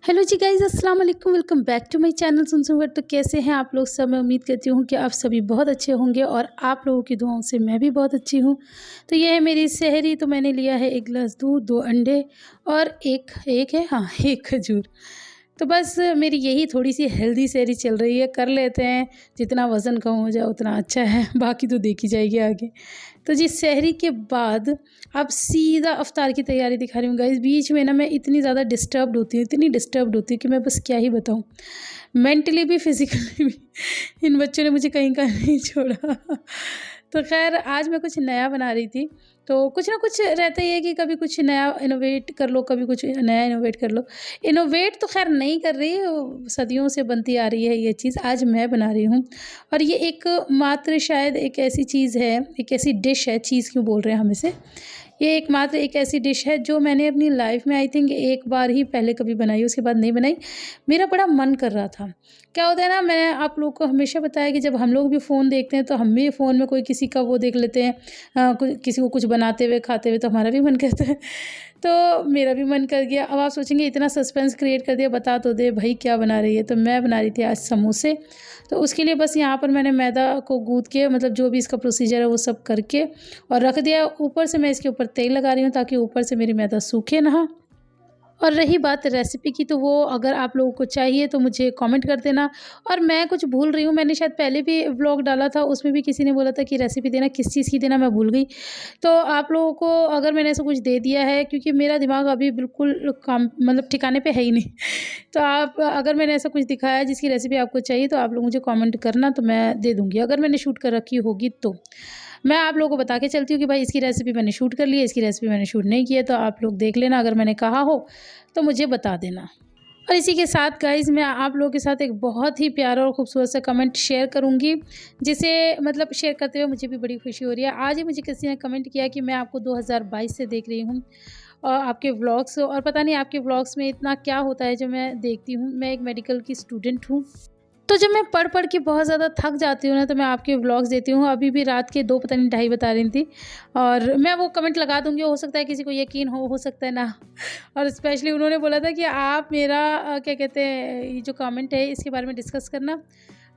Hello जी guys, अस्सलाम वालेकुम। Welcome back to my channel Sunsun. तो कैसे हैं आप लोग सब? मैं उम्मीद करती हूँ कि आप सभी बहुत अच्छे होंगे और आप लोगों की दुआओं से मैं भी बहुत अच्छी हूँ। तो ये है मेरी सहरी। तो मैंने लिया है 1 गिलास दूध, 2 अंडे और एक है, हाँ, 1 खजूर। तो बस मेरी यही थोड़ी-सी हेल्दी सहरी चल रही है। कर लेते हैं, जितना वज़न कम हो जाए उतना अच्छा है, बाकी तो देखी जाएगी आगे। तो जी सहरी के बाद अब सीधा इफ्तार की तैयारी दिखा रही हूँ गाइस। बीच में ना मैं इतनी ज़्यादा डिस्टर्ब्ड होती हूँ, इतनी डिस्टर्ब्ड होती हूँ कि मैं बस क्या ही बताऊँ। मेंटली भी फिज़िकली भी इन बच्चों ने मुझे कहीं का नहीं छोड़ा। तो ख़ैर आज मैं कुछ नया बना रही थी, तो कुछ ना कुछ रहता ही है कि कभी कुछ नया इनोवेट कर लो, कभी कुछ नया इनोवेट कर लो। इनोवेट तो ख़ैर नहीं कर रही, सदियों से बनती आ रही है ये चीज़, आज मैं बना रही हूँ। और ये एक मात्र शायद एक ऐसी चीज़ है, एक ऐसी डिश है, चीज़ क्यों बोल रहे हैं हम इसे। ये एकमात्र एक ऐसी डिश है जो मैंने अपनी लाइफ में आई थिंक एक बार ही पहले कभी बनाई, उसके बाद नहीं बनाई। मेरा बड़ा मन कर रहा था। क्या होता है ना, मैंने आप लोगों को हमेशा बताया कि जब हम लोग भी फ़ोन देखते हैं तो हम भी फ़ोन में कोई किसी का वो देख लेते हैं, किसी को कुछ बनाते हुए खाते हुए, तो हमारा भी मन करता है। तो मेरा भी मन कर गया। अब आप सोचेंगे इतना सस्पेंस क्रिएट कर दिया, बता तो दे भाई क्या बना रही है। तो मैं बना रही थी आज समोसे। तो उसके लिए बस यहाँ पर मैंने मैदा को गूँथ के, मतलब जो भी इसका प्रोसीजर है वो सब करके और रख दिया। ऊपर से मैं इसके ऊपर तेल लगा रही हूँ ताकि ऊपर से मेरी मैदा सूखे ना। और रही बात रेसिपी की, तो वो अगर आप लोगों को चाहिए तो मुझे कमेंट कर देना। और मैं कुछ भूल रही हूँ, मैंने शायद पहले भी व्लॉग डाला था, उसमें भी किसी ने बोला था कि रेसिपी देना, किस चीज़ की देना मैं भूल गई। तो आप लोगों को अगर मैंने ऐसा कुछ दे दिया है, क्योंकि मेरा दिमाग अभी बिल्कुल काम मतलब ठिकाने पे है ही नहीं। तो आप अगर मैंने ऐसा कुछ दिखाया है जिसकी रेसिपी आपको चाहिए तो आप लोग मुझे कमेंट करना, तो मैं दे दूँगी अगर मैंने शूट कर रखी होगी तो। मैं आप लोगों को बता के चलती हूँ कि भाई इसकी रेसिपी मैंने शूट कर ली है, इसकी रेसिपी मैंने शूट नहीं की है, तो आप लोग देख लेना, अगर मैंने कहा हो तो मुझे बता देना। और इसी के साथ गाइज़ मैं आप लोगों के साथ एक बहुत ही प्यारा और खूबसूरत सा कमेंट शेयर करूँगी, जिसे मतलब शेयर करते हुए मुझे भी बड़ी खुशी हो रही है। आज ही मुझे किसी ने कमेंट किया कि मैं आपको 2022 से देख रही हूँ और आपके व्लॉग्स, और पता नहीं आपके व्लॉग्स में इतना क्या होता है जो मैं देखती हूँ। मैं एक मेडिकल की स्टूडेंट हूँ, तो जब मैं पढ़ के बहुत ज़्यादा थक जाती हूँ ना, तो मैं आपके व्लॉग्स देती हूँ। अभी भी रात के 2 पता नहीं ढाई बता रही थी, और मैं वो कमेंट लगा दूँगी, हो सकता है किसी को यकीन हो सकता है ना। और स्पेशली उन्होंने बोला था कि आप मेरा क्या कहते हैं, ये जो कमेंट है इसके बारे में डिस्कस करना।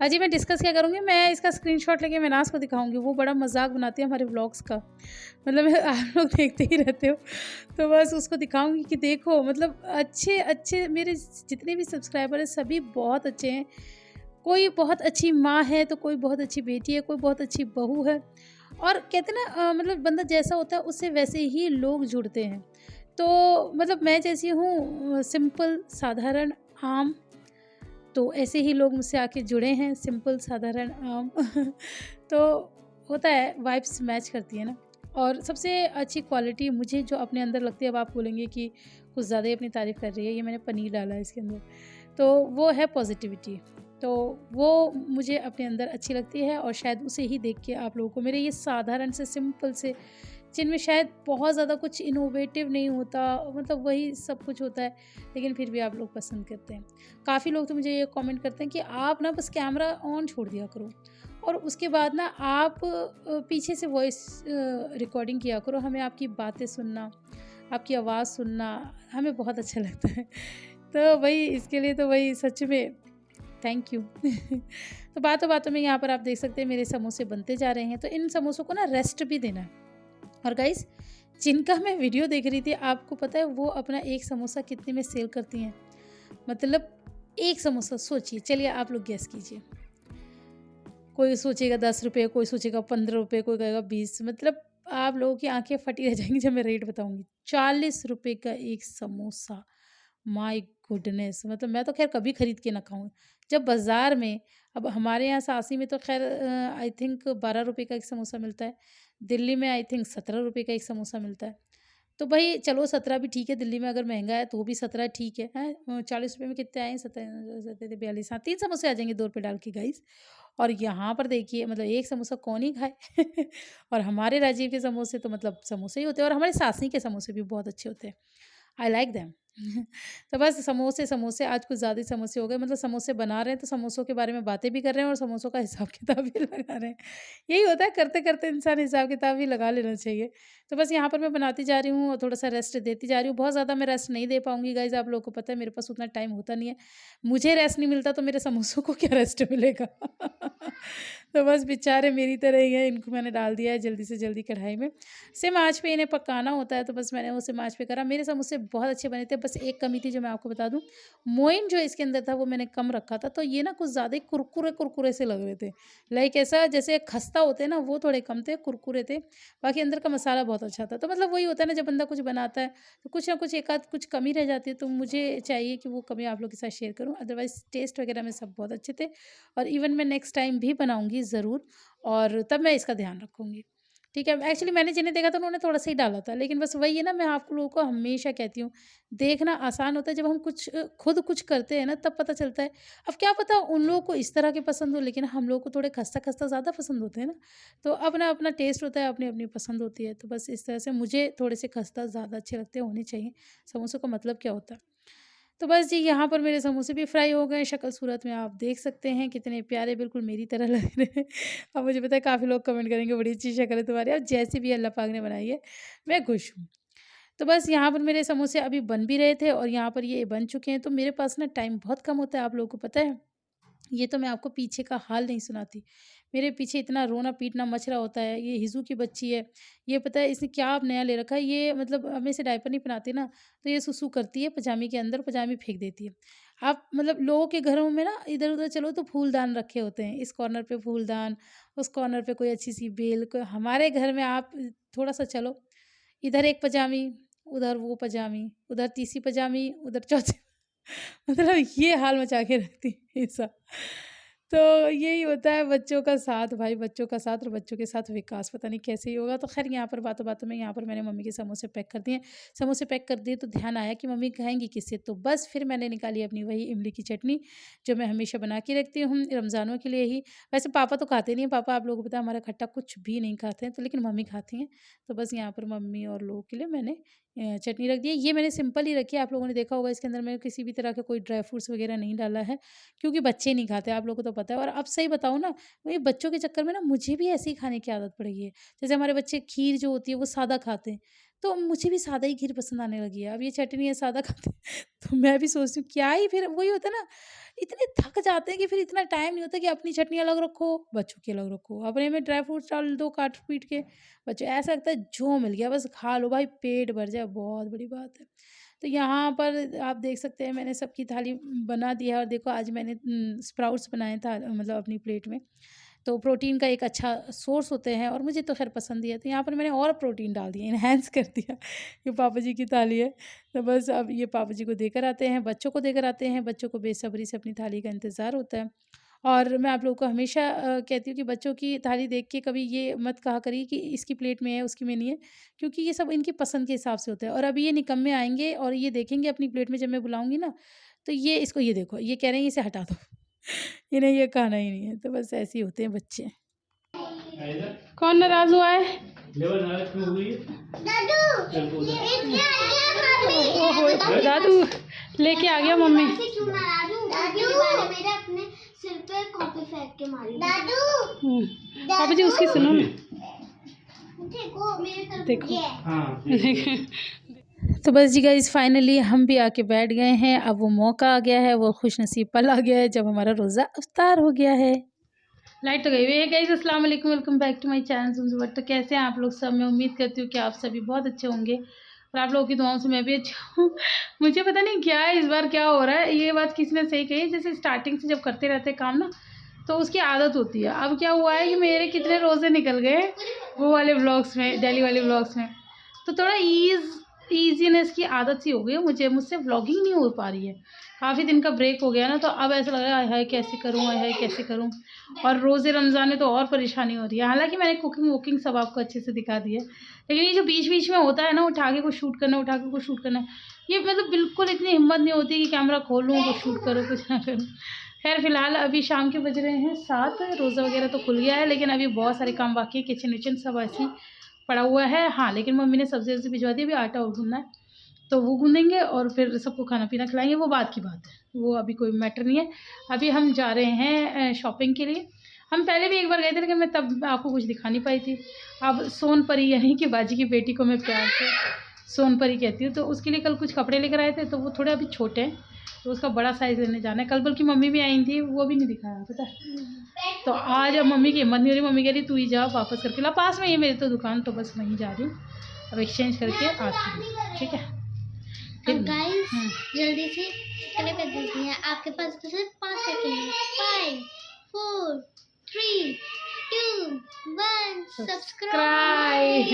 जी मैं डिस्कस क्या करूँगी, मैं इसका स्क्रीनशॉट लेके मनास को दिखाऊँगी। वो बड़ा मज़ाक बनाती है हमारे व्लॉग्स का, मतलब आप लोग देखते ही रहते हो, तो बस उसको दिखाऊँगी कि देखो, मतलब अच्छे मेरे जितने भी सब्सक्राइबर हैं सभी बहुत अच्छे हैं। कोई बहुत अच्छी माँ है, तो कोई बहुत अच्छी बेटी है, कोई बहुत अच्छी बहू है। और कहते हैं ना, मतलब बंदा जैसा होता है उससे वैसे ही लोग जुड़ते हैं। तो मतलब मैं जैसी हूँ, सिंपल साधारण आम, तो ऐसे ही लोग मुझसे आके जुड़े हैं, सिंपल साधारण आम। तो होता है, वाइब्स मैच करती है ना। और सबसे अच्छी क्वालिटी मुझे जो अपने अंदर लगती है, अब आप बोलेंगे कि कुछ ज़्यादा ही अपनी तारीफ़ कर रही है, ये मैंने पनीर डाला है इसके अंदर, तो वो है पॉजिटिविटी। तो वो मुझे अपने अंदर अच्छी लगती है, और शायद उसे ही देख के आप लोगों को मेरे ये साधारण से सिंपल से, जिनमें शायद बहुत ज़्यादा कुछ इनोवेटिव नहीं होता, मतलब वही सब कुछ होता है, लेकिन फिर भी आप लोग पसंद करते हैं। काफ़ी लोग तो मुझे ये कमेंट करते हैं कि आप ना बस कैमरा ऑन छोड़ दिया करो और उसके बाद ना आप पीछे से वॉइस रिकॉर्डिंग किया करो, हमें आपकी बातें सुनना, आपकी आवाज़ सुनना हमें बहुत अच्छा लगता है। तो वही इसके लिए तो वही सच में थैंक यू। तो बातों बातों में यहाँ पर आप देख सकते हैं मेरे समोसे बनते जा रहे हैं, तो इन समोसों को ना रेस्ट भी देना है। और गाइस, जिनका मैं वीडियो देख रही थी, आपको पता है वो अपना एक समोसा कितने में सेल करती हैं? मतलब एक समोसा, सोचिए, चलिए आप लोग गेस कीजिए। कोई सोचेगा 10 रुपये, कोई सोचेगा 15 रुपये, कोई कहेगा 20, मतलब आप लोगों की आंखें फटी रह जाएंगी जब मैं रेट बताऊंगी। 40 रुपये का एक समोसा। माय गुडनेस, मतलब मैं तो खैर कभी खरीद के ना खाऊं। जब बाज़ार में, अब हमारे यहाँ सासी में तो खैर आई थिंक 12 रुपये का एक समोसा मिलता है। दिल्ली में आई थिंक 17 रुपये का एक समोसा मिलता है। तो भाई चलो 17 भी ठीक है, दिल्ली में अगर महंगा है तो भी 17 ठीक है, हैं? 40 रुपये में कितने आए? 17 42, हाँ 3 समोसे आ जाएंगे 2 रुपये डाल के गाइस। और यहाँ पर देखिए, मतलब एक समोसा कौन ही खाए। और हमारे राजीव के समोसे तो मतलब समोसे ही होते हैं, और हमारे सासनी के समोसे भी बहुत अच्छे होते हैं। I like them. तो बस समोसे समोसे आज कुछ ज़्यादा ही समोसे हो गए, मतलब समोसे बना रहे हैं तो समोसों के बारे में बातें भी कर रहे हैं और समोसों का हिसाब किताब भी लगा रहे हैं। यही होता है, करते करते इंसान हिसाब किताब भी लगा लेना चाहिए। तो बस यहाँ पर मैं बनाती जा रही हूँ और थोड़ा सा रेस्ट देती जा रही हूँ। बहुत ज़्यादा मैं रेस्ट नहीं दे पाऊंगी गाइज, आप लोगों को पता है मेरे पास उतना टाइम होता नहीं है। मुझे रेस्ट नहीं मिलता तो मेरे समोसों को क्या रेस्ट मिलेगा। तो बस बेचारे मेरी तरह ही है, इनको मैंने डाल दिया है जल्दी से जल्दी कढ़ाई में। सिम आँच पे इन्हें पकाना होता है, तो बस मैंने वो सिम आँच पे करा। मेरे समोसे बहुत अच्छे बने थे, बस एक कमी थी जो मैं आपको बता दूँ, मोइन जो इसके अंदर था वो मैंने कम रखा था, तो ये ना कुछ ज़्यादा ही कुरकुरे से लग रहे थे। लाइक ऐसा जैसे खस्ता होते हैं ना, वो थोड़े कम थे, कुरकुरे थे। बाकी अंदर का मसाला बहुत अच्छा था। तो मतलब वही होता है ना, जब बंदा कुछ बनाता है तो कुछ ना कुछ एक आध कुछ कमी रह जाती है, तो मुझे चाहिए कि वो कमी आप लोग के साथ शेयर करूँ। अदरवाइज़ टेस्ट वगैरह में सब बहुत अच्छे थे और इवन मैं नेक्स्ट टाइम भी बनाऊँगी ज़रूर, और तब मैं इसका ध्यान रखूँगी। ठीक है, एक्चुअली मैंने जिन्हें देखा था उन्होंने थोड़ा-सा ही डाला था, लेकिन बस वही है ना, मैं आप लोगों को हमेशा कहती हूँ, देखना आसान होता है, जब हम कुछ खुद कुछ करते हैं ना तब पता चलता है। अब क्या पता उन लोगों को इस तरह के पसंद हो, लेकिन हम लोगों को थोड़े खस्ता-खस्ता ज़्यादा पसंद होते हैं ना, तो अपना-अपना टेस्ट होता है, अपनी-अपनी पसंद होती है। तो बस इस तरह से मुझे थोड़े से खस्ता ज़्यादा अच्छे लगते हैं, होने चाहिए। समोसों का मतलब क्या होता है। तो बस जी यहाँ पर मेरे समोसे भी फ्राई हो गए, शक्ल सूरत में आप देख सकते हैं कितने प्यारे बिल्कुल मेरी तरह लग रहे हैं। अब मुझे पता है काफ़ी लोग कमेंट करेंगे बड़ी अच्छी शक्ल है तुम्हारी, और जैसी भी अल्लाह पाक ने बनाई है, मैं खुश हूँ। तो बस यहाँ पर मेरे समोसे अभी बन भी रहे थे और यहाँ पर ये बन चुके हैं। तो मेरे पास ना टाइम बहुत कम होता है, आप लोगों को पता है। ये तो मैं आपको पीछे का हाल नहीं सुनाती। मेरे पीछे इतना रोना-पीटना मच रहा होता है। ये हिज़ू की बच्ची है, ये पता है इसने क्या अब नया ले रखा है, ये मतलब हम इसे डायपर नहीं पहनाते ना, तो ये सुसु करती है पजामी के अंदर, पजामी फेंक देती है। आप मतलब लोगों के घरों में ना इधर-उधर चलो तो फूलदान रखे होते हैं, इस कॉर्नर पे फूलदान, उस कॉर्नर पे कोई अच्छी-सी बेल, कोई हमारे घर में आप थोड़ा-सा चलो, इधर एक पजामी, उधर वो पजामी, उधर तीसरी पजामी, उधर चौथी। मतलब ये हाल मचा के रखती है ऐसा। तो यही होता है बच्चों का साथ भाई, बच्चों का साथ और बच्चों के साथ विकास, पता नहीं कैसे ही होगा। तो ख़ैर यहाँ पर बातों-बातों में यहाँ पर मैंने मम्मी के समोसे पैक कर दिए। समोसे पैक कर दिए तो ध्यान आया कि मम्मी खाएँगी किससे? तो बस फिर मैंने निकाली अपनी वही इमली की चटनी, जो मैं हमेशा बना के रखती हूँ रमज़ानों के लिए ही। वैसे पापा तो खाते नहीं हैं, पापा आप लोगों को पता है हमारा खट्टा कुछ भी नहीं खाते हैं, तो लेकिन मम्मी खाती हैं। तो बस यहाँ पर मम्मी और लोगों के लिए मैंने चटनी रख दी है। ये मैंने सिंपल ही रखी है, आप लोगों ने देखा होगा इसके अंदर मैंने किसी भी तरह का कोई ड्राई फ्रूट्स वगैरह नहीं डाला है, क्योंकि बच्चे नहीं खाते, आप लोगों को तो पता है। और अब सही बताऊँ ना, वही बच्चों के चक्कर में ना मुझे भी ऐसे ही खाने की आदत पड़ गई है। जैसे हमारे बच्चे खीर जो होती है वो सादा खाते हैं, तो मुझे भी सादा ही खीर पसंद आने लगी है। अब ये चटनी है सादा खाते हैं, तो मैं भी सोचती हूँ क्या ही, फिर वही होता है ना, इतने थक जाते हैं कि फिर इतना टाइम नहीं होता कि अपनी चटनी अलग रखो, बच्चों की अलग रखो, अपने में ड्राई फ्रूट्स डाल दो काट-पीट के, बच्चों ऐसा लगता है जो मिल गया बस खा लो भाई, पेट भर जाए, बहुत बड़ी बात है। तो यहाँ पर आप देख सकते हैं मैंने सबकी थाली बना दी है, और देखो आज मैंने स्प्राउट्स बनाए था मतलब अपनी प्लेट में। तो प्रोटीन का एक अच्छा सोर्स होते हैं और मुझे तो ख़ैर पसंद ही है। तो यहाँ पर मैंने और प्रोटीन डाल दिया, एनहांस कर दिया। ये पापा जी की थाली है, तो बस अब ये पापा जी को देकर आते हैं, बच्चों को देकर आते हैं। बच्चों को बेसब्री से अपनी थाली का इंतज़ार होता है। और मैं आप लोगों को हमेशा कहती हूँ कि बच्चों की थाली देख के कभी ये मत कहा करिए कि इसकी प्लेट में है, उसकी में नहीं है, क्योंकि ये सब इनकी पसंद के हिसाब से होता है। और अभी ये निकम्मे आएँगे और ये देखेंगे अपनी प्लेट में जब मैं बुलाऊँगी ना, तो ये इसको ये देखो, ये कह रहे हैं इसे हटा दो। इन्हें ये खाना ही नहीं है, तो बस ऐसे ही होते हैं बच्चे। कौन नाराज़ हुआ है? ओहो! दादू लेके आ गया मम्मी। पापा जी उसकी सुनो ना। देखो। तो बस जी गाइस फाइनली हम भी आके बैठ गए हैं। अब वो मौका आ गया है, वो खुशनसीब पल आ गया है जब हमारा रोज़ा इफ्तार हो गया है। लाइट तो गई हुई है गाइस। अस्सलाम वालेकुम, welcome back to my channel सुनसु बट। तो कैसे हैं आप लोग सब? मैं उम्मीद करती हूँ कि आप सभी बहुत अच्छे होंगे और आप लोगों की दुआओं से मैं भी अच्छा हूँ। मुझे पता नहीं क्या है इस बार, क्या हो रहा है। ये बात किसी ने सही कही, जैसे स्टार्टिंग से जब करते रहते हैं काम ना, तो उसकी आदत होती है। अब क्या हुआ है कि मेरे कितने रोज़े निकल गए वो वाले व्लॉग्स में, डेली वाले व्लॉग्स में, तो थोड़ा ईज़ीनेस की आदत सी हो गई है मुझे। मुझसे व्लॉगिंग नहीं हो पा रही है, काफ़ी दिन का ब्रेक हो गया ना, तो अब ऐसा लग रहा है हाय हाय कैसे करूँ, हाय हाय कैसे करूँ। और रोज़े रमज़ान में तो और परेशानी हो रही है। हालांकि मैंने कुकिंग वुकिंग सब आपको अच्छे से दिखा दी है, लेकिन ये जो बीच बीच में होता है ना, उठा के कुछ शूट करना, उठा के कुछ शूट करना, ये मतलब बिल्कुल इतनी हिम्मत नहीं होती कि कैमरा खोलूँ कुछ शूट करो कुछ ना करूँ। खैर फिलहाल अभी शाम के बज रहे हैं 7, रोज़ा वगैरह तो खुल गया है, लेकिन अभी बहुत सारे काम बाकी है। किचन विचन सब ऐसे ही पड़ा हुआ है। हाँ, लेकिन मम्मी ने सब्ज़ी वब्ज़ी भिजवा दी, अभी आटा और गूँथना है। तो वो गूँदेंगे और फिर सबको खाना पीना खिलाएंगे, वो बात की बात है, वो अभी कोई मैटर नहीं है। अभी हम जा रहे हैं शॉपिंग के लिए। हम पहले भी एक बार गए थे लेकिन मैं तब आपको कुछ दिखा नहीं पाई थी। अब सोनपरी यानी कि बाजी की बेटी को मैं प्यार से सोनपरी कहती हूँ, तो उसके लिए कल कुछ कपड़े लेकर आए थे, तो वो थोड़े अभी छोटे हैं, तो उसका बड़ा साइज़ लेने जाना है। कल बल्कि मम्मी भी आई थी, वो भी नहीं दिखाया पता है। तो आज अब मम्मी की हिम्मत नहीं हो रही, मम्मी कह रही तू ही जा वापस करके ला, पास में ही है मेरी तो दुकान, तो बस वहीं जा रही हूँ, अब एक्सचेंज करके आती हूँ, ठीक है। अब गाइस जल्दी से सब्सक्राइब कर दीजिए, आपके पास तो सिर्फ 5 सेकंड है। 5 4 3 2 1 सब्सक्राइब।